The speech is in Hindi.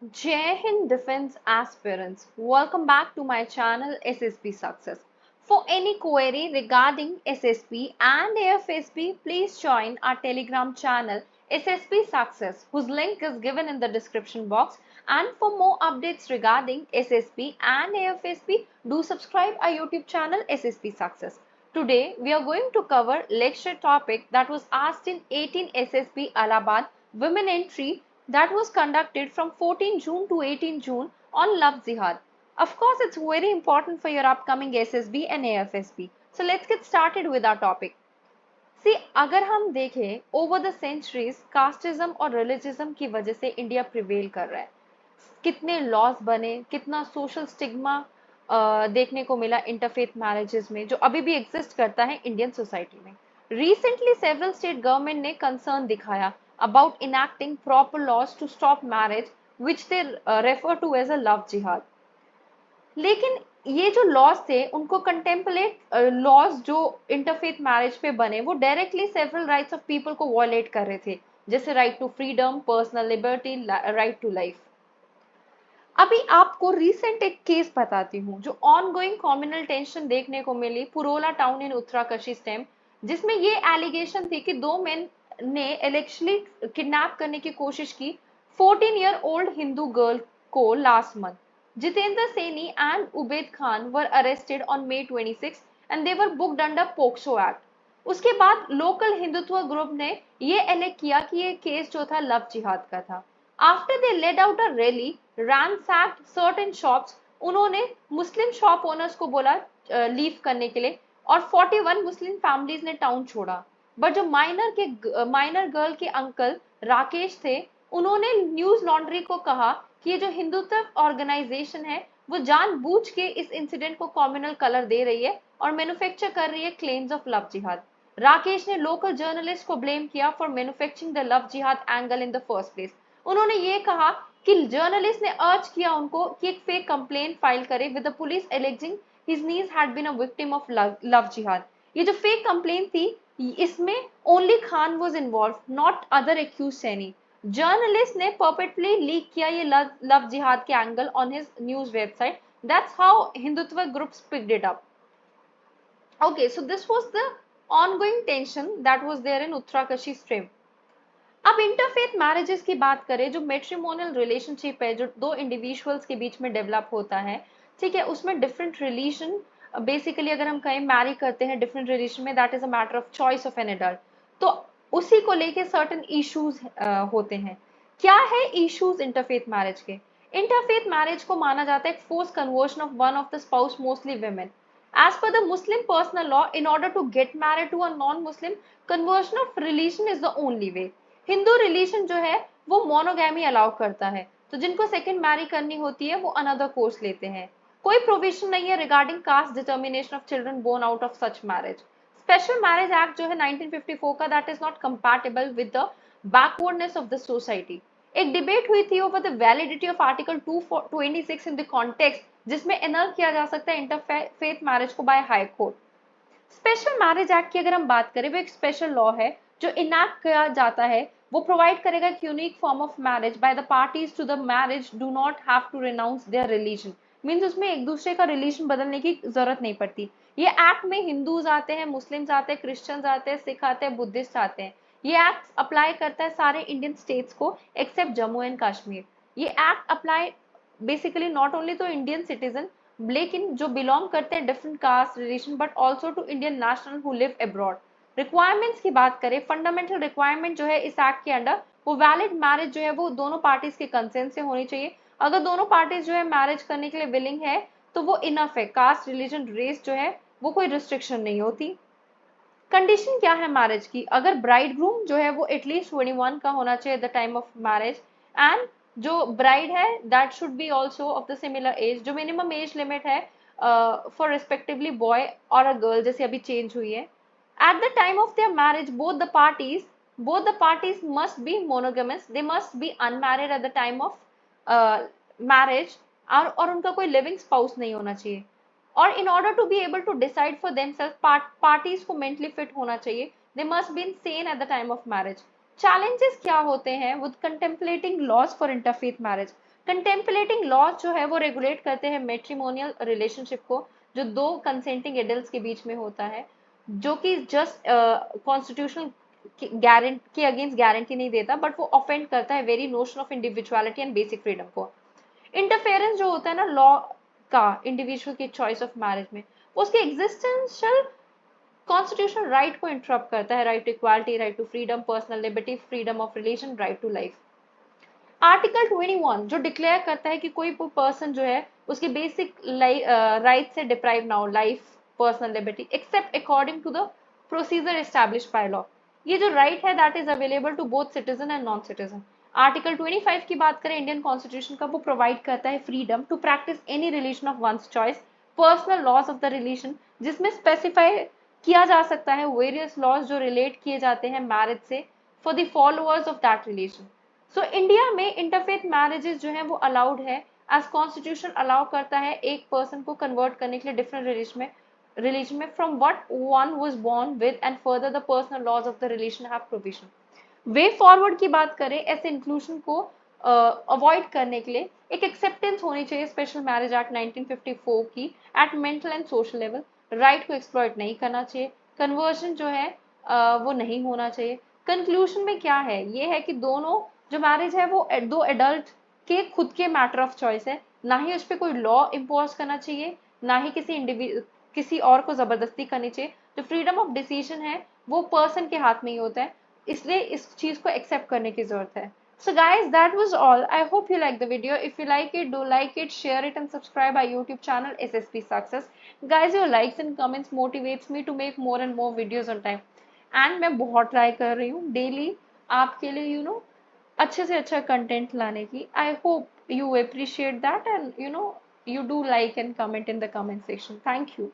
Jai Hind Defense Aspirants, welcome back to my channel SSP Success. For any query regarding SSP and AFSP, please join our Telegram channel SSP Success, whose link is given in the description box. And for more updates regarding SSP and AFSP, do subscribe our YouTube channel SSP Success. Today, we are going to cover lecture topic that was asked in 18 SSP Allahabad Women Entry that was conducted from 14 June to 18 June on Love Jihad. Of course, it's very important for your upcoming SSB and AFSB. So let's get started with our topic. See, अगर हम देखें over the centuries, casteism और religion की वजह से इंडिया प्रिवेल कर रहा है. कितने लॉज बने, कितना सोशल स्टिग्मा देखने को मिला इंटरफेथ मैरिजेस में, जो अभी भी एग्जिस्ट करता है इंडियन सोसाइटी में. रिसेंटली सेवरल स्टेट गवर्नमेंट ने कंसर्न दिखाया about enacting proper laws to stop marriage which they refer to as a love jihad. लेकिन ये जो लॉज थे उनको कंटेम्पलेट लॉज जो इंटरफेथ मैरिज पे बने वो directly several rights of people को वॉयलेट कर रहे थे, जैसे right to freedom, personal liberty, right to life. अभी आपको रिसेंट एक केस बताती हूँ जो ऑनगोइंग कम्युनल टेंशन देखने को मिली Purola town in Uttarkashi stem, जिसमें ये एलिगेशन थी कि दो मेन ने एलेक्चुअली किडनैप करने की कोशिश की 14-year old हिंदू गर्ल को last month. Jitendra Saini and Ubaid Khan were arrested on May 26 and they were booked under POCSO act. उसके बाद लोकल हिंदुत्व ग्रुप ने ये एलेक्ट किया कि ये केस जो था लव जिहाद का था. After they led out a rally, ransacked certain shops, उन्होंने मुस्लिम शॉप ओनर्स को बोला लीव करने के लिए और 41 मुस्लिम फैमिलीज ने टाउन छोड़ा. बट जो माइनर गर्ल के अंकल राकेश थे, उन्होंने न्यूज लॉन्ड्री को कहा कि ये जो हिंदुत्व ऑर्गेनाइजेशन है वो जानबूझ के इस इंसिडेंट को कम्युनल कलर दे रही है और मैन्युफैक्चर कर रही है क्लेम्स ऑफ लव जिहाद. राकेश ने लोकल जर्नलिस्ट को ब्लेम किया फॉर मैन्युफैक्चरिंग द लव जिहाद angle in the first place. उन्होंने ये कहा कि जर्नलिस्ट ने अर्ज किया उनको कि एक फेक कंप्लेंट फाइल करे with the police alleging his niece had been a victim of love jihad. ये जो फेक कंप्लेंट थी इसमें only Khan was involved, not other accused any. Journalist ने परपेटली लीक किया ये लव जिहाद के angle on his news website. That's how Hindutva groups picked it up. Okay, so this was the ongoing tension that was there in Uttarakanshi stream. अब इंटरफेथ मैरिजेस की बात करें, जो मेट्रिमोनियल रिलेशनशिप है जो दो इंडिविजुअल्स के बीच में डेवलप होता है, ठीक है, उसमें डिफरेंट रिलीजन बेसिकली अगर हम कहें मैरी करते हैं डिफरेंट रिलीजन में, that is a matter of choice of an adult. तो उसी को लेके सर्टेन इश्यूज होते हैं. क्या है इश्यूज इंटरफेथ मैरिज के? इंटरफेथ मैरिज को माना जाता है एक force conversion of one of the spouse, mostly women. As per the Muslim personal law, in order to get married to a non-Muslim, conversion of religion is the only way. Hindu religion जो है वो मोनोगैमी अलाउ करता है, तो जिनको सेकंड मैरी करनी होती है वो अनदर कोर्स लेते हैं. कोई प्रोविजन नहीं है regarding caste determination of children born out of such marriage. Special marriage act जो है 1954 का, that is not compatible with the backwardness of the society. एक डिबेट हुई थी over the validity of article 226 in the context, जिसमें एनल किया जा सकता है इंटरफेथ मैरिज को by high court. Special marriage act की अगर हम बात करें, वो एक स्पेशल लॉ है जो इनैक्ट किया जाता है. वो प्रोवाइड करेगा एक unique form of marriage by the parties to the marriage do not have to renounce their religion. Means उसमें एक दूसरे का रिलीजन बदलने की जरूरत नहीं पड़ती. ये एक्ट में हिंदूज आते हैं, मुस्लिम्स आते हैं, क्रिश्चियंस आते हैं, सिख आते हैं, बुद्धिस्ट आते हैं. ये एक्ट अप्लाई करता है सारे इंडियन स्टेट्स को एक्सेप्ट जम्मू एंड कश्मीर. ये act apply basically not only to Indian citizen, लेकिन जो बिलोंग करते हैं different caste religion, but also to Indian national who live abroad. Requirements की बात करें, फंडामेंटल रिक्वायरमेंट जो है इस एक्ट के अंडर, वो वैलिड मैरिज जो है वो दोनों पार्टीज के कंसेंट से होनी चाहिए. अगर दोनों पार्टीज जो है मैरिज करने के लिए विलिंग है तो वो इनफ है. कास्ट, रिलीजन, रेस जो है वो कोई रिस्ट्रिक्शन नहीं होती. कंडीशन क्या है मैरिज की? अगर ब्राइड ग्रूम जो है वो एटलीस्ट 21 का होना चाहिए at the time of marriage, and जो ब्राइड है that should be also of the similar age. जो मिनिमम एज लिमिट है फॉर रिस्पेक्टिवली बॉय और अ गर्ल जैसे अभी चेंज हुई है. At the time of their marriage, both the parties must be monogamous. They must be unmarried at the time of marriage, और उनका कोई लिविंग स्पाउस नहीं होना चाहिए. और in order to be able to decide for themselves, parties को मेंटली फिट होना चाहिए. They must be sane at the time of marriage. Challenges क्या होते हैं with contemplating laws for interfaith marriage? Contemplating laws जो है वो रेगुलेट करते हैं मैट्रिमोनियल रिलेशनशिप को, जो दो कंसेंटिंग एडल्ट के बीच में होता है, जो कि जस्ट कॉन्स्टिट्यूशनल गारंटी के अगेंस्ट गारंटी नहीं देता, बट वो ऑफेंड करता है very notion of individuality and basic freedom को। इंटरफेरेंस जो होता है ना लॉ का इंडिविजुअल की चॉइस ऑफ मैरिज में, वो उसके एग्जिस्टेंशियल कॉन्स्टिट्यूशनल राइट को इंटरप्ट करता है, right to equality, right to freedom, personal liberty, freedom of religion, right to life. Article 21 जो डिक्लेयर करता है कि कोई पर्सन जो है उसके बेसिक राइट से डिप्राइव ना हो, life, personal liberty, except according to the procedure establish by law. ये जो राइट है that is available to both citizen and non citizen. Article 25 की बात करें इंडियन कॉन्स्टिट्यूशन का, वो प्रोवाइड करता है freedom to practise any religion of one's choice, personal laws of the religion, जिसमें स्पेसिफाई किया जा सकता है वेरियस लॉज जो रिलेट किए जाते हैं मैरिज से for the followers of that religion. So India में इंटरफेथ मैरिजेस जो है वो अलाउड है, एज कॉन्स्टिट्यूशन अलाउ करता है एक पर्सन को कन्वर्ट करने के लिए डिफरेंट रिलीजन में from what one was born with, and further the personal laws of the religion have provision. Way forward की बात करें ऐसे इंक्लूजन को अवॉइड करने के लिए एक एक्सेप्टेंस होनी चाहिए स्पेशल मैरिज एक्ट 1954 की at mental and social level. Right को एक्सप्लॉइट नहीं करना चाहिए, कन्वर्जन जो है वो नहीं होना चाहिए। कंक्लूजन में क्या है, ये है कि दोनों जो मैरिज है वो दो एडल्ट के खुद के मैटर ऑफ चॉइस है, ना ही उस पर कोई लॉ इम्पोज करना चाहिए, ना ही किसी और को जबरदस्ती करनी चाहिए। जो फ्रीडम ऑफ डिसीजन है वो पर्सन के हाथ में ही होता है, इसलिए इस चीज को एक्सेप्ट करने की जरूरत है। So guys, that was all. I hope you like the video. If you like it, do like it, share it and subscribe our YouTube channel SSP Success. Guys, your likes and comments motivates me to make more and more videos on time. And मैं बहुत ट्राई कर रही हूँ डेली आपके लिए अच्छे से अच्छा कंटेंट लाने की। I hope you appreciate that, and you do like and comment in the comment section. Thank you.